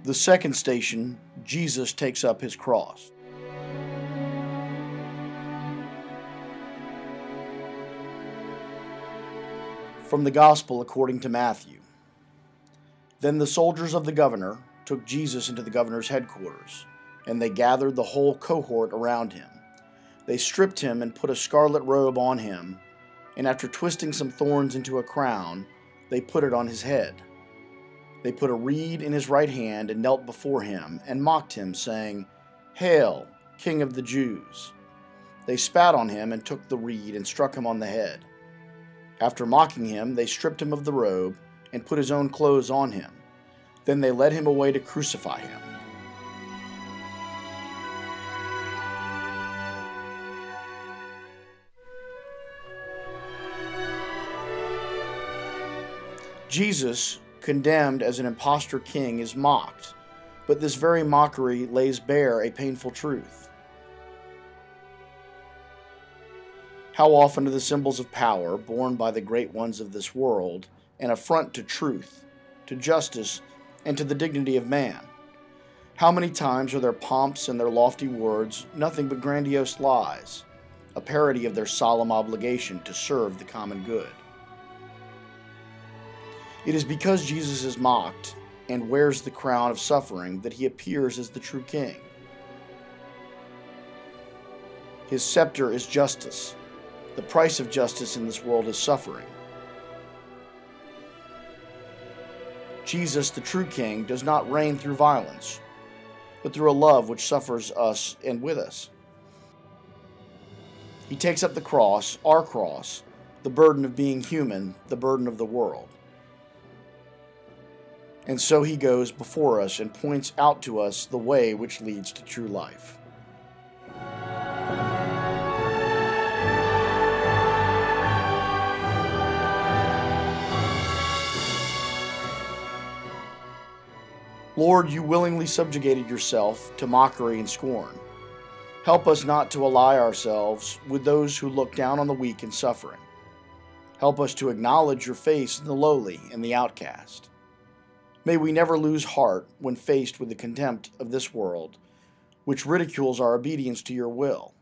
The second station, Jesus takes up his cross. From the Gospel according to Matthew. Then the soldiers of the governor took Jesus into the governor's headquarters, and they gathered the whole cohort around him. They stripped him and put a scarlet robe on him, and after twisting some thorns into a crown, they put it on his head. They put a reed in his right hand and knelt before him and mocked him, saying, "Hail, King of the Jews!" They spat on him and took the reed and struck him on the head. After mocking him, they stripped him of the robe and put his own clothes on him. Then they led him away to crucify him. Jesus, condemned as an impostor king, is mocked, but this very mockery lays bare a painful truth. How often are the symbols of power, borne by the great ones of this world, an affront to truth, to justice, and to the dignity of man? How many times are their pomps and their lofty words nothing but grandiose lies, a parody of their solemn obligation to serve the common good? It is because Jesus is mocked and wears the crown of suffering that he appears as the true king. His scepter is justice. The price of justice in this world is suffering. Jesus, the true king, does not reign through violence, but through a love which suffers us and with us. He takes up the cross, our cross, the burden of being human, the burden of the world. And so he goes before us and points out to us the way which leads to true life. Lord, you willingly subjugated yourself to mockery and scorn. Help us not to ally ourselves with those who look down on the weak and suffering. Help us to acknowledge your face in the lowly and the outcast. May we never lose heart when faced with the contempt of this world, which ridicules our obedience to your will.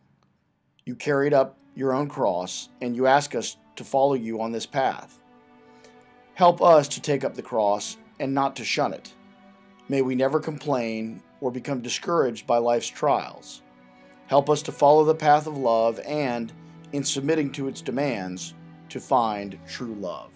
You carried up your own cross, and you ask us to follow you on this path. Help us to take up the cross and not to shun it. May we never complain or become discouraged by life's trials. Help us to follow the path of love and, in submitting to its demands, to find true love.